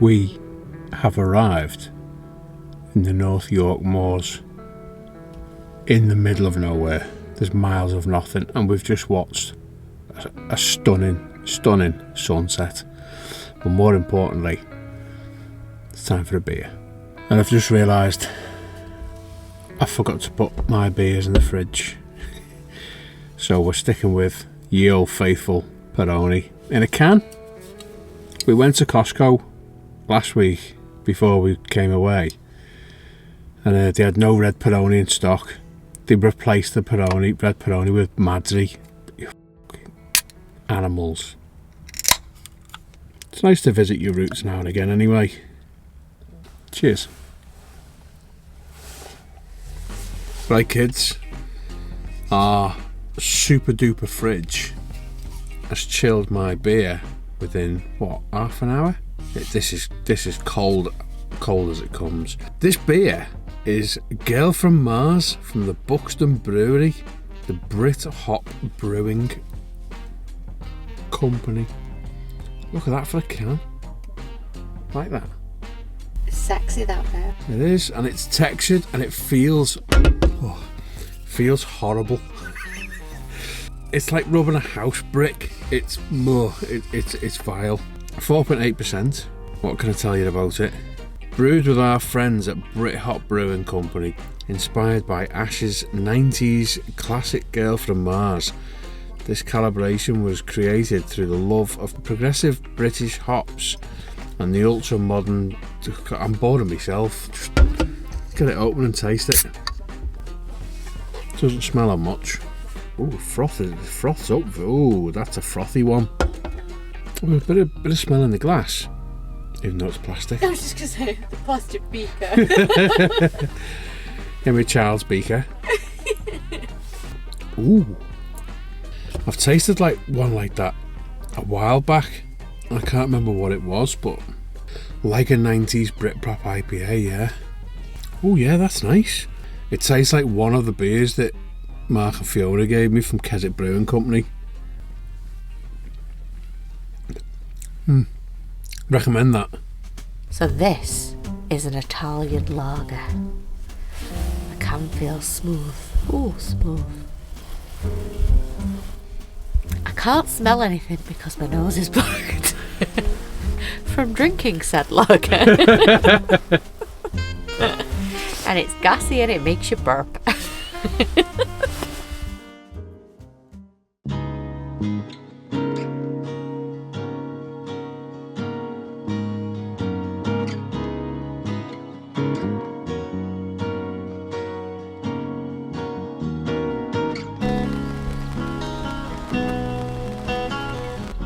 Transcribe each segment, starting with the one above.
We have arrived in the North York moors, in the middle of nowhere. There's miles of nothing, and we've just watched a stunning sunset. But more importantly, it's time for a beer. And I've just realised I forgot to put my beers in the fridge. So we're sticking with ye old faithful Peroni in a can. We went to Costco last week before we came away, and they had no red Peroni in stock. They replaced the red Peroni with Madri. You animals. It's nice to visit your roots now and again anyway. Cheers. Right kids, our super duper fridge has chilled my beer within what, half an hour? This is cold as it comes. This beer is Girl from Mars from the Buxton Brewery, the Brit Hop Brewing Company. Look at that for a can. Like that. Sexy that there. It is, and it's textured and it feels horrible. It's like rubbing a house brick. It's vile. 4.8%. What can I tell you about it? Brewed with our friends at Brit Hop Brewing Company, inspired by Ash's 90s classic Girl from Mars. This calibration was created through the love of progressive British hops and the ultra modern. I'm bored of myself. Just get it open and taste it. Doesn't smell of much. Ooh, froth's up. Ooh, that's a frothy one. Ooh, a bit of smell in the glass, even though it's plastic. I was just going to say, the plastic beaker. In my child's beaker. Ooh. I've tasted like one like that a while back. I can't remember what it was, but like a 90s Britpop IPA, yeah. Oh yeah, that's nice. It tastes like one of the beers that Mark and Fiona gave me from Keswick Brewing Company. Recommend that. So this is an Italian lager. The can feels smooth. Ooh, smooth. I can't smell anything because my nose is blocked from drinking said lager. And it's gassy and it makes you burp.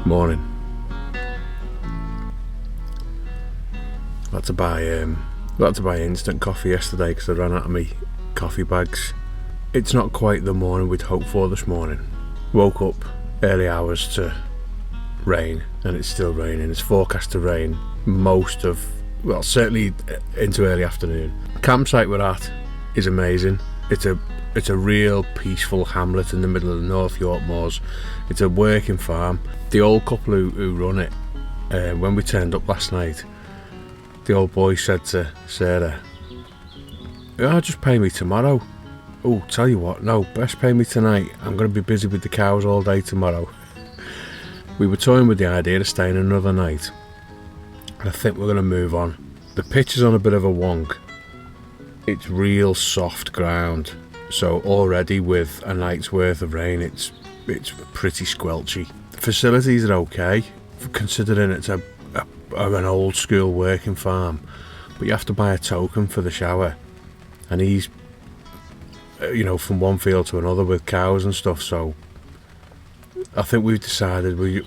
Morning. I had to buy instant coffee yesterday because I ran out of my coffee bags. It's not quite the morning we'd hoped for this morning. Woke up early hours to rain, and it's still raining. It's forecast to rain certainly into early afternoon. The campsite we're at is amazing. It's a real peaceful hamlet in the middle of the North York moors. It's a working farm. The old couple who run it, when we turned up last night, the old boy said to Sarah, just pay me tomorrow. Oh, tell you what, no, best pay me tonight. I'm going to be busy with the cows all day tomorrow. We were toying with the idea of staying another night, and I think we're going to move on. The pitch is on a bit of a wonk. It's real soft ground, so already with a night's worth of rain, it's pretty squelchy. The facilities are okay, considering it's an old school working farm, but you have to buy a token for the shower, and he's from one field to another with cows and stuff. So I think we've decided we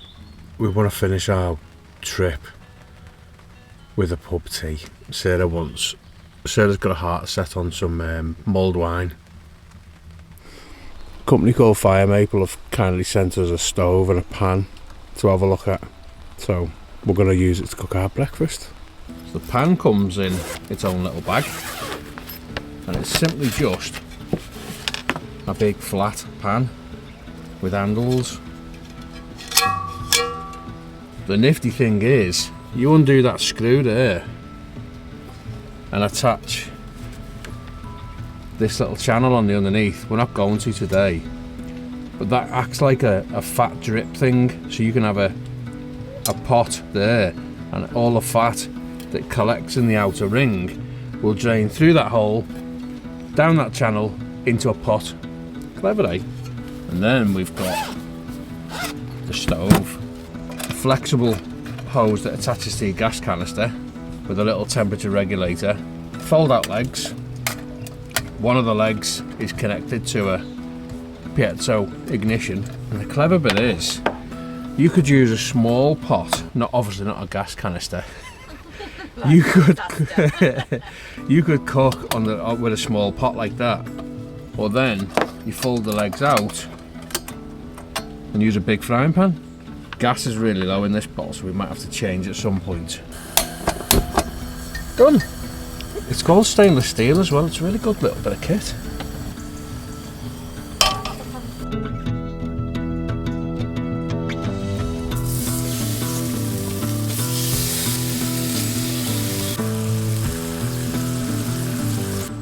want to finish our trip with a pub tea. Sarah's got a heart set on some mulled wine. A company called Firemaple have kindly sent us a stove and a pan to have a look at, so we're going to use it to cook our breakfast. So the pan comes in its own little bag, and it's simply just a big flat pan with handles. The nifty thing is, you undo that screw there and attach this little channel on the underneath. We're not going to today, but that acts like a fat drip thing, so you can have a pot there, and all the fat that collects in the outer ring will drain through that hole, down that channel, into a pot. Clever, eh? And then we've got the stove, a flexible hose that attaches to your gas canister with a little temperature regulator, fold out legs. One of the legs is connected to a piezo ignition, and the clever bit is you could use a small pot, obviously not a gas canister. You could you could cook with a small pot like that, or then you fold the legs out and use a big frying pan. Gas is really low in this pot, so we might have to change at some point. Done. It's called stainless steel as well. It's a really good little bit of kit.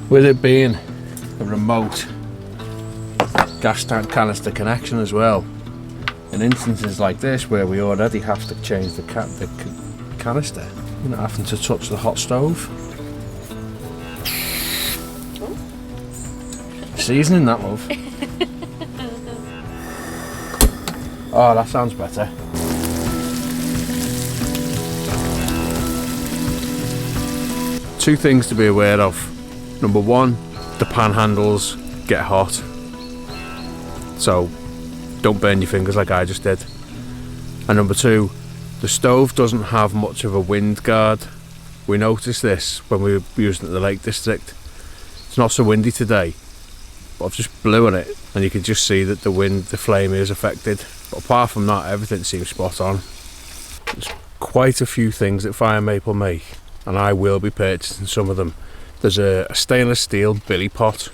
With it being a remote gas tank canister connection as well, in instances like this where we already have to change the canister, you're not having to touch the hot stove. Seasoning that, love. Oh, that sounds better. Two things to be aware of. Number one, the pan handles get hot, so don't burn your fingers like I just did. And number two, the stove doesn't have much of a wind guard. We noticed this when we were using it in the Lake District. It's not so windy today, but I've just blew on it and you can just see that the flame is affected. But apart from that, everything seems spot on. There's quite a few things that Firemaple make, and I will be purchasing some of them. There's a stainless steel billy pot.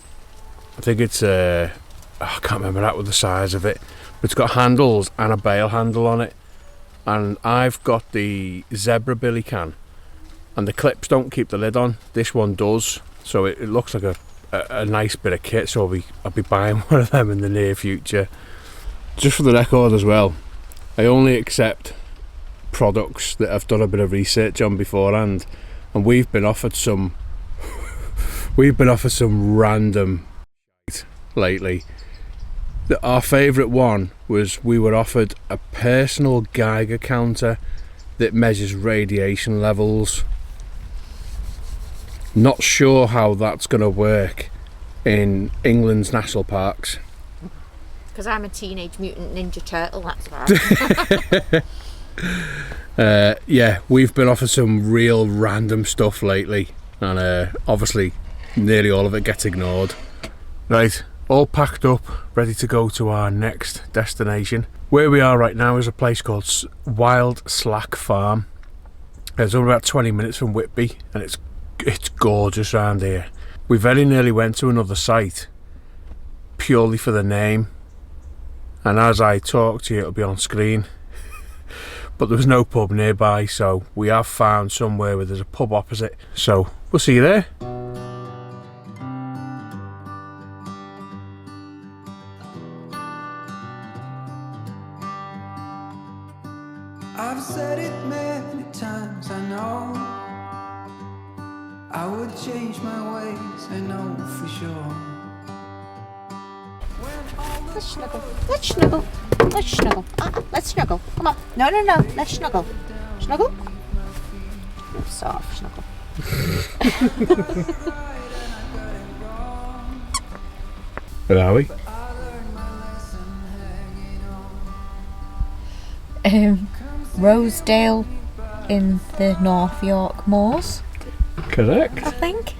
I think it's I can't remember that with the size of it, but it's got handles and a bail handle on it. And I've got the zebra billy can, and the clips don't keep the lid on. This one does, so it looks like a nice bit of kit. So I'll be buying one of them in the near future. Just for the record as well, I only accept products that I've done a bit of research on beforehand, and we've been offered some random lately. Our favourite one was we were offered a personal Geiger counter that measures radiation levels. Not sure how that's going to work in England's national parks. Because I'm a Teenage Mutant Ninja Turtle, that's why. Yeah, we've been offered some real random stuff lately, and obviously nearly all of it gets ignored. Right, all packed up, ready to go to our next destination. Where we are right now is a place called Wild Slack Farm. It's only about 20 minutes from Whitby, and it's gorgeous around here. We very nearly went to another site purely for the name, and as I talk to you it'll be on screen. But there was no pub nearby, so we have found somewhere where there's a pub opposite, so we'll see you there. I've said it many times, I know I would change my ways, I know for sure. Let's snuggle, let's snuggle, let's snuggle, let's snuggle, come on, no, let's snuggle, snuggle, soft snuggle. Where are we? Rosedale in the North York moors. Correct. I think.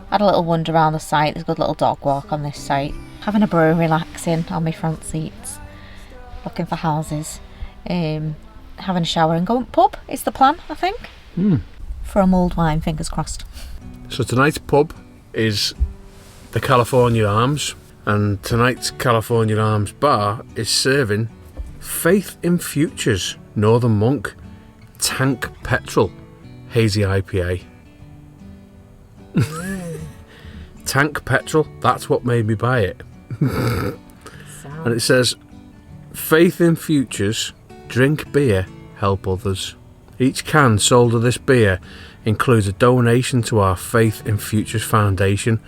Had a little wander around the site. There's a good little dog walk on this site. Having a brew, relaxing on my front seats, looking for houses, having a shower and going pub is the plan, I think. For a mulled wine, fingers crossed. So tonight's pub is the California Arms, and tonight's California Arms bar is serving Faith in Future's Northern Monk. Tank Petrol Hazy IPA. Tank Petrol, that's what made me buy it. And it says, faith in futures, drink beer, help others. Each can sold of this beer includes a donation to our Faith in Futures Foundation.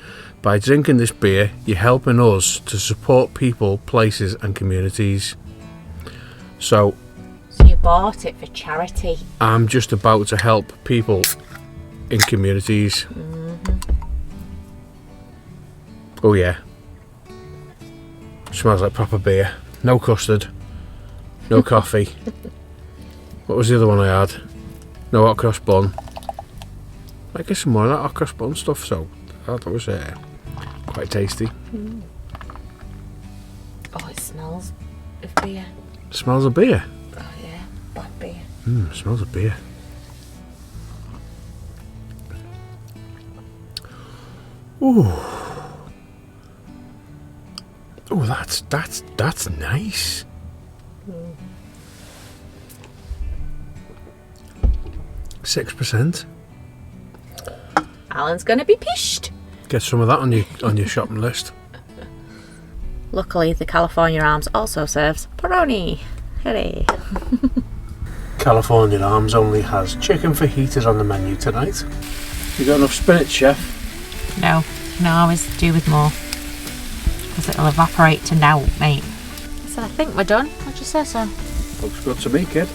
By drinking this beer, you're helping us to support people, places and communities. So you bought it for charity? I'm just about to help people in communities. Oh yeah. Smells like proper beer. No custard. No coffee. What was the other one I had? No hot cross bun. I get some more of that hot cross bun stuff, so that was quite tasty. Oh, it smells of beer. Smells of beer? Oh yeah, bad beer. Smells of beer. Ooh. Oh, that's nice. 6%. Alan's gonna be pissed. Get some of that on your shopping list. Luckily, the California Arms also serves Peroni. Hooray! California Arms only has chicken fajitas on the menu tonight. You got enough spinach, chef? No, can always do with more. Because it'll evaporate to now, mate. So I think we're done. What'd you say, so? Looks good to me, kid.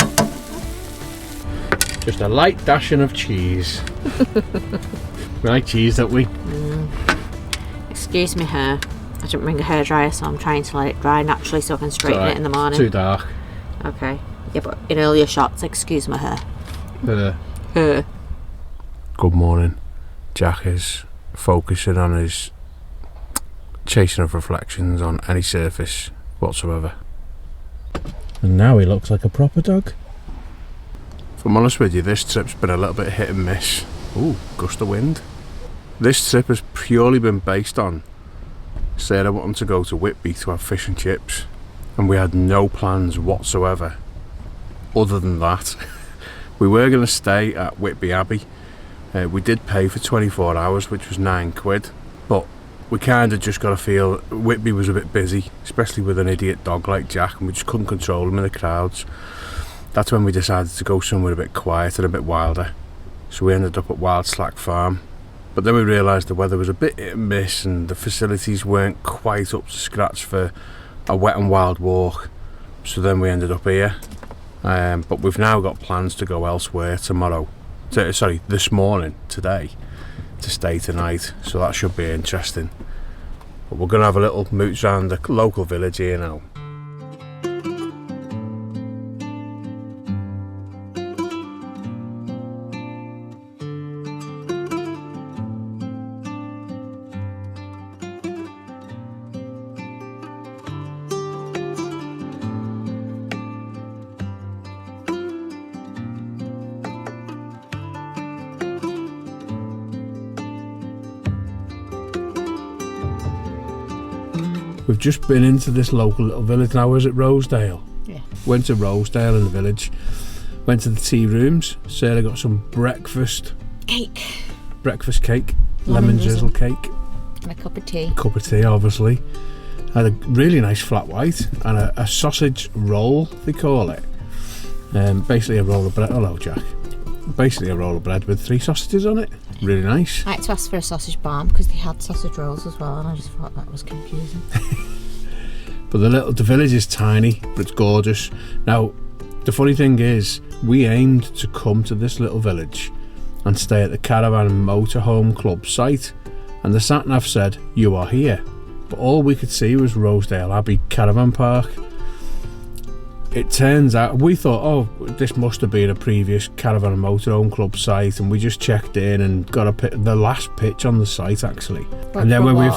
Just a light dashing of cheese. We like cheese, don't we? Excuse me, hair. I didn't bring a hairdryer, so I'm trying to let it dry naturally so I can straighten it in the morning. Too dark. Okay. Yeah, but in earlier shots, excuse my hair. Her. Good morning. Jack is focusing on his chasing of reflections on any surface whatsoever. And now he looks like a proper dog. If I'm honest with you, this trip's been a little bit hit and miss. Ooh, gust of wind. This trip has purely been based on Sarah wanting to go to Whitby to have fish and chips, and we had no plans whatsoever other than that. We were going to stay at Whitby Abbey. We did pay for 24 hours, which was £9, but we kind of just got to feel Whitby was a bit busy, especially with an idiot dog like Jack, and we just couldn't control him in the crowds. That's when we decided to go somewhere a bit quieter, a bit wilder. So we ended up at Wild Slack Farm. But then we realised the weather was a bit hit and miss and the facilities weren't quite up to scratch for a wet and wild walk. So then we ended up here. But we've now got plans to go elsewhere this morning, today, to stay tonight. So that should be interesting. But we're going to have a little mooch around the local village here now. We've just been into this local little village now. Is it Rosedale? Yeah. Went to Rosedale in the village. Went to the tea rooms. Sarah got some breakfast cake, lemon drizzle cake, and a cup of tea. Obviously. Had a really nice flat white and a sausage roll, they call it. Basically a roll of bread. Hello, Jack. Basically a roll of bread with 3 sausages on it. Really nice. I had to ask for a sausage barm because they had sausage rolls as well, and I just thought that was confusing. But the village is tiny, but it's gorgeous. Now, the funny thing is, we aimed to come to this little village and stay at the Caravan Motorhome Club site, and the sat-nav said, "You are here." But all we could see was Rosedale Abbey Caravan Park. It turns out, we thought, oh, this must have been a previous Caravan and Motorhome Club site, and we just checked in and got the last pitch on the site actually. And then when we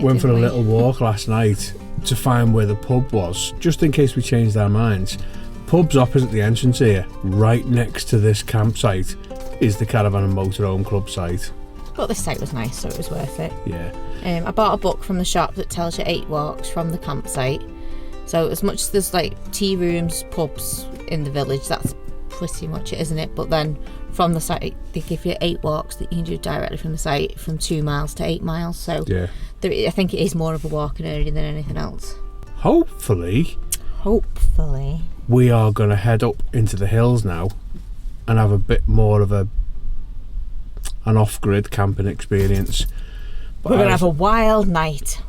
went for a little walk last night to find where the pub was, just in case we changed our minds. Pub's opposite the entrance here, right next to this campsite, is the Caravan and Motorhome Club site. But this site was nice, so it was worth it. Yeah. I bought a book from the shop that tells you 8 walks from the campsite. So as much as there's like tea rooms, pubs in the village, that's pretty much it, isn't it? But then from the site, they give you 8 walks that you can do directly from the site, from 2 miles to 8 miles. So Yeah. I think it is more of a walking area than anything else. Hopefully, We are going to head up into the hills now and have a bit more of an off-grid camping experience. But We're going to have a wild night.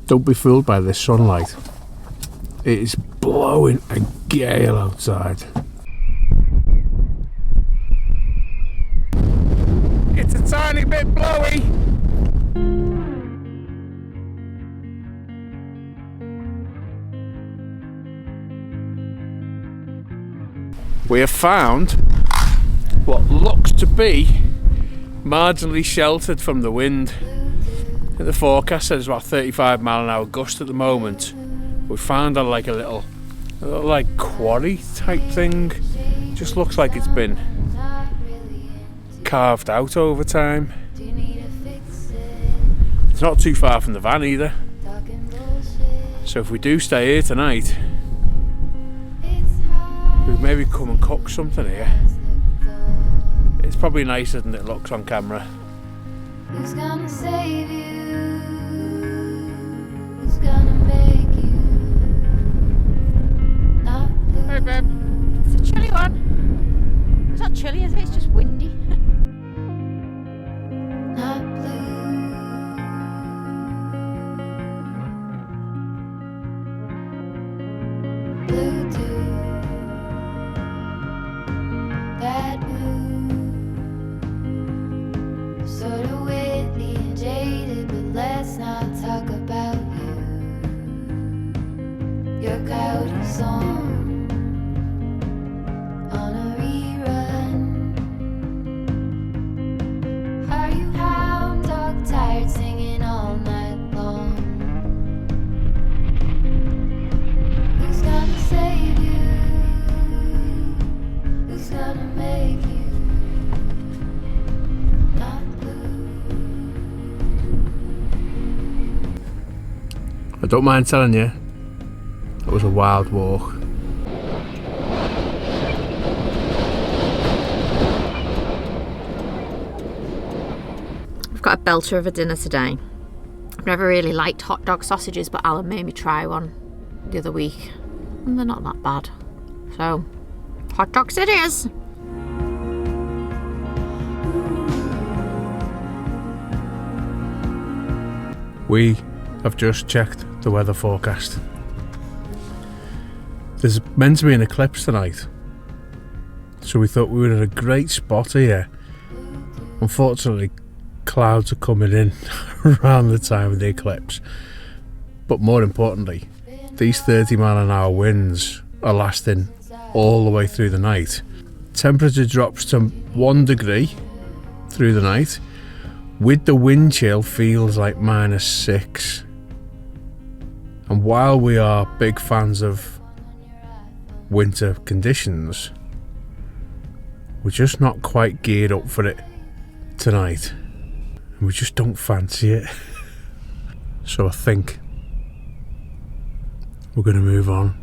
Don't be fooled by this sunlight. It is blowing a gale outside. It's a tiny bit blowy. We have found what looks to be marginally sheltered from the wind. The forecast says about 35 mile an hour gust at the moment. We found a little like quarry type thing. Just looks like it's been carved out over time. It's not too far from the van either. So if we do stay here tonight, we maybe come and cook something here. It's probably nicer than it looks on camera. Who's gonna save you? Who's gonna make you not blue? Hey babe, it's a chilly one. It's not chilly, is it? It's just windy. Not blue. Blue too. Bad mood. Sort of witty and jaded, but let's not talk about you. Your coyote song on a rerun. Are you hound dog tired singing all night long? Who's gonna save you? Who's gonna make you not blue? I don't mind telling you, it was a wild walk. I've got a belter of a dinner today. I've never really liked hot dog sausages, but Alan made me try one the other week, and they're not that bad. So, hot dogs it is. We have just checked the weather forecast. There's meant to be an eclipse tonight, so we thought we were in a great spot here. Unfortunately, clouds are coming in around the time of the eclipse, but more importantly, these 30 mile an hour winds are lasting all the way through the night. Temperature drops to 1 degree through the night, with the wind chill feels like -6. And while we are big fans of winter conditions, we're just not quite geared up for it tonight. We just don't fancy it. So I think we're going to move on.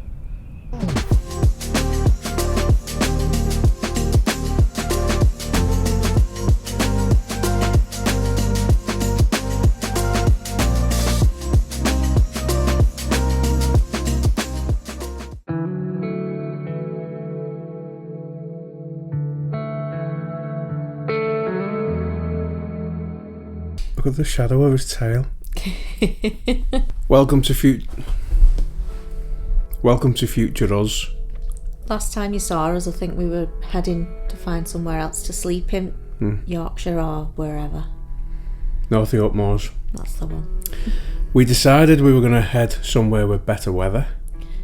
Look at the shadow of his tail. Welcome to future us. Last time you saw us, I think we were heading to find somewhere else to sleep in Yorkshire or wherever. North York Moors. That's the one. We decided we were going to head somewhere with better weather.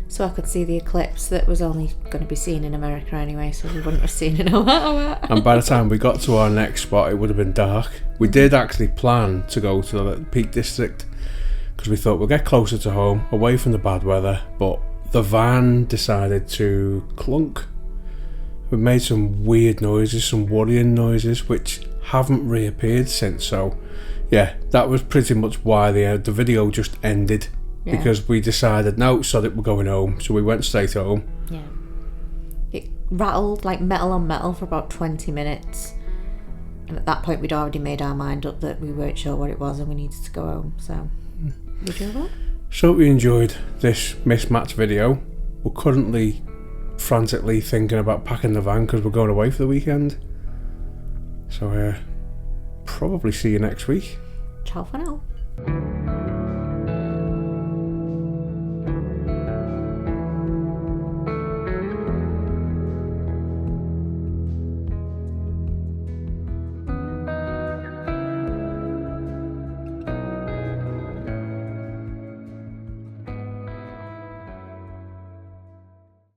So I could see the eclipse that was only going to be seen in America anyway, so we wouldn't have seen it no matter what. And by the time we got to our next spot, it would have been dark. We did actually plan to go to the Peak District because we thought we'll get closer to home, away from the bad weather, but the van decided to clunk. We made some weird noises, some worrying noises, which haven't reappeared since. So yeah, that was pretty much why the video just ended, because we decided, no, sod it, we're going home. So we went straight home. Yeah. It rattled like metal on metal for about 20 minutes. And at that point we'd already made our mind up that we weren't sure what it was and we needed to go home. So we drove on. So we enjoyed this mismatched video. We're currently frantically thinking about packing the van because we're going away for the weekend. So probably see you next week. Ciao for now.